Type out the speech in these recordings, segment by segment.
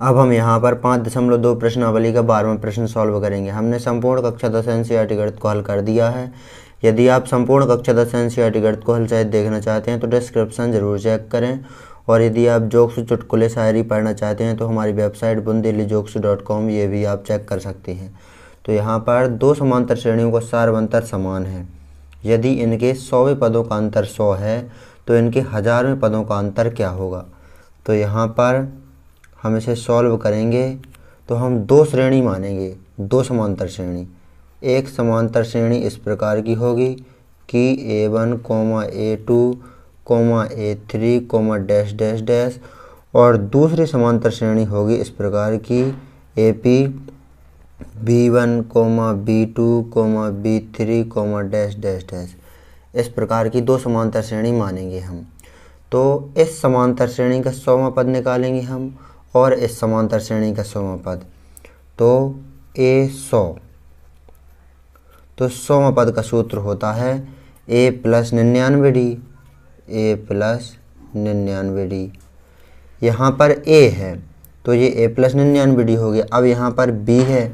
अब हम यहाँ पर 5.2 प्रश्नावली का 12वां प्रश्न सॉल्व करेंगे। हमने संपूर्ण कक्षा 10 एनसीईआरटी गणित को हल कर दिया है। यदि आप संपूर्ण कक्षा 10 एनसीईआरटी गणित को हल शायद देखना चाहते हैं तो डिस्क्रिप्शन जरूर चेक करें। और यदि आप जोक्स, चुटकुले, शायरी पढ़ना चाहते हैं तो हमारी वेबसाइट bundelijokes.com ये भी आप चेक कर सकते हैं। तो यहाँ पर दो समांतर श्रेणियों का सार्वंतर समान है। यदि इनके 100वें पदों का अंतर 100 है तो इनके 1000वें पदों का अंतर क्या होगा। तो यहाँ पर हम इसे सॉल्व करेंगे तो हम दो श्रेणी मानेंगे, दो समांतर श्रेणी। एक समांतर श्रेणी इस प्रकार की होगी कि A1, A2, A3, dash dash dash, और दूसरी समांतर श्रेणी होगी इस प्रकार की AP, B1, B2, B3, dash dash dash. इस प्रकार की दो समांतर श्रेणी मानेंगे हम। तो इस समांतर श्रेणी का 100वां पद निकालेंगे हम और इस समांतर श्रेणी का 100वां पद। तो A100, तो 100वां पद का सूत्र होता है A + 99D, A + 99D। यहाँ पर A है तो ये A + 99D हो गया। अब यहाँ पर B है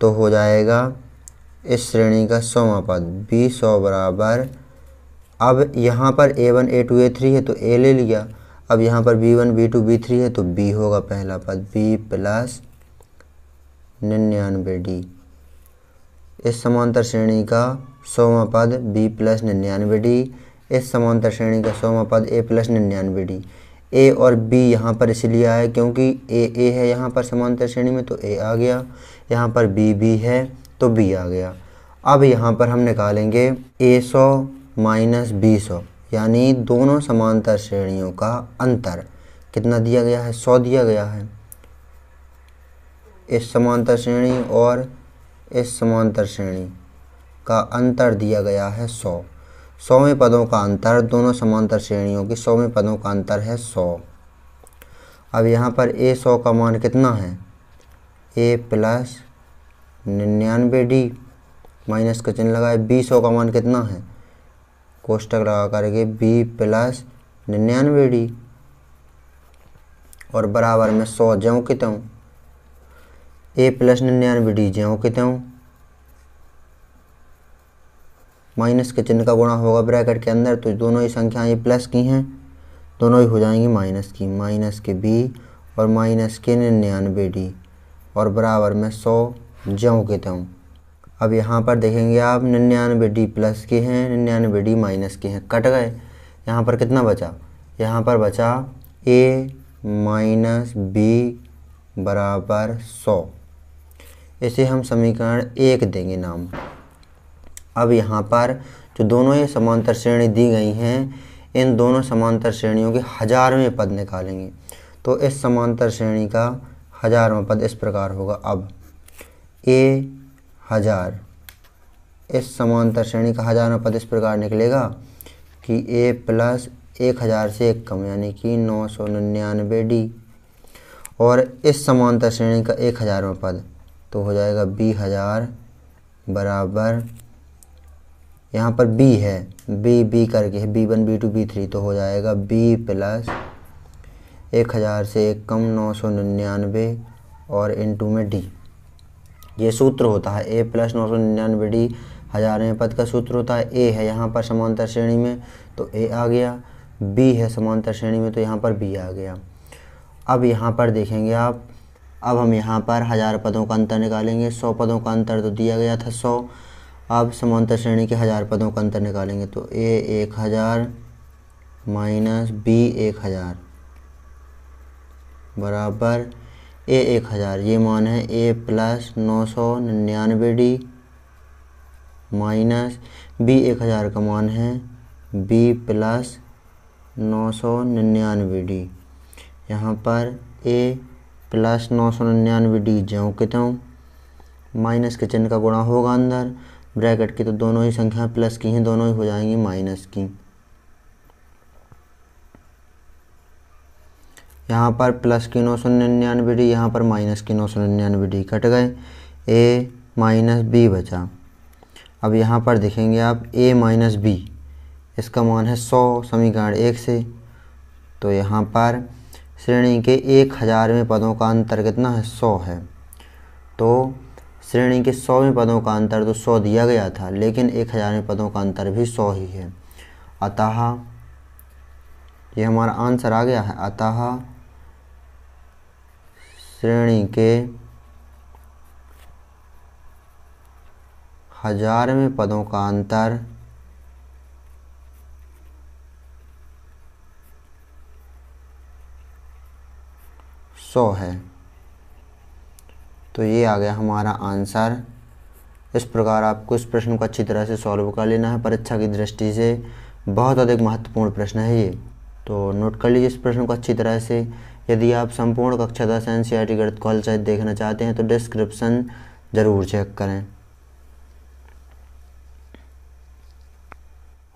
तो हो जाएगा इस श्रेणी का 100वां पद B100 बराबर, अब यहाँ पर A1, A2, A3 है तो A ले लिया। अब यहाँ पर B1, B2, B3 है तो B होगा पहला पद B + 99D। इस समांतर श्रेणी का 100वां पद B + 99D, इस समांतर श्रेणी का 100वां पद A + 99D। A और B यहाँ पर इसलिए आया क्योंकि A है यहाँ पर समांतर श्रेणी में तो A आ गया, यहाँ पर B है तो B आ गया। अब यहाँ पर हम निकालेंगे A100 - B100, यानी दोनों समांतर श्रेणियों का अंतर कितना दिया गया है, 100 दिया गया है। इस समांतर श्रेणी और इस समांतर श्रेणी का अंतर दिया गया है 100। 100वें पदों का अंतर, दोनों समांतर श्रेणियों की 100वें पदों का अंतर है 100। अब यहाँ पर A100 का मान कितना है, A + 99D, माइनस का चिन्ह लगाए। B100 का मान कितना है, कोष्टक लगा करके B + 99D, और बराबर में 100 ज्यों की त्यों, A + 99D ज्यों की त्यों, माइनस के चिन्ह का गुणा होगा ब्रैकेट के अंदर, तो दोनों ही संख्याएं प्लस की हैं, दोनों ही हो जाएंगी माइनस के B और माइनस के 99D, और बराबर में 100 ज्यों के त्यों। अब यहाँ पर देखेंगे आप 99D प्लस के हैं, 99D माइनस के हैं, कट गए। यहाँ पर कितना बचा, यहाँ पर बचा A - B बराबर 100। इसे हम समीकरण 1 देंगे नाम। अब यहाँ पर जो दोनों ही समांतर श्रेणी दी गई हैं, इन दोनों समांतर श्रेणियों के 1000वें पद निकालेंगे। तो इस समांतर श्रेणी का 1000वां पद इस प्रकार होगा। अब A1000, इस समांतर श्रेणी का 1000वां पद इस प्रकार निकलेगा कि A + 1000 से एक कम, यानी कि 999D, और इस समांतर श्रेणी का 1000वां पद तो हो जाएगा B1000 बराबर, यहाँ पर B है, B करके है B1, B2, B3, तो हो जाएगा B + 1000 से एक कम 999 और इंटू में D। ये सूत्र होता है A + 999D 1000वें पद का सूत्र होता है। A है यहाँ पर समांतर श्रेणी में तो A आ गया, B है समांतर श्रेणी में तो यहाँ पर B आ गया। अब यहाँ पर देखेंगे आप, अब हम यहाँ पर 1000 पदों का अंतर निकालेंगे। 100 पदों का अंतर तो दिया गया था 100। अब समांतर श्रेणी के 1000 पदों का अंतर निकालेंगे तो A1000 - B1000 बराबर A1000, ये मान है A + 999D माइनस B1000 का मान है B + 999D। यहाँ पर A + 999D ज्यों के त्यों, माइनस के चिन्ह का गुणा होगा अंदर ब्रैकेट की, तो दोनों ही संख्या प्लस की हैं, दोनों ही हो जाएंगी माइनस की। यहाँ पर प्लस की 999D, यहाँ पर माइनस की 999D, कट गए। A - B बचा। अब यहाँ पर देखेंगे आप A - B, इसका मान है 100 समीकरण 1 से। तो यहाँ पर श्रेणी के 1000वें पदों का अंतर कितना है, 100 है। तो श्रेणी के 100वें पदों का अंतर तो 100 दिया गया था, लेकिन 1000वें पदों का अंतर भी 100 ही है। अतः ये हमारा आंसर आ गया है। अतः श्रेणी के 1000वें पदों का अंतर 100 है। तो ये आ गया हमारा आंसर। इस प्रकार आपको इस प्रश्न को अच्छी तरह से सॉल्व कर लेना है। परीक्षा की दृष्टि से बहुत अधिक महत्वपूर्ण प्रश्न है ये, तो नोट कर लीजिए इस प्रश्न को अच्छी तरह से। यदि आप संपूर्ण कक्षा 10 NCERT गणित को हल सहित देखना चाहते हैं तो डिस्क्रिप्शन ज़रूर चेक करें।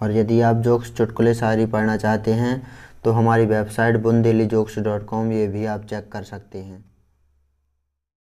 और यदि आप जोक्स चुटकुले शायरी पढ़ना चाहते हैं तो हमारी वेबसाइट bundelijokes.com ये भी आप चेक कर सकते हैं।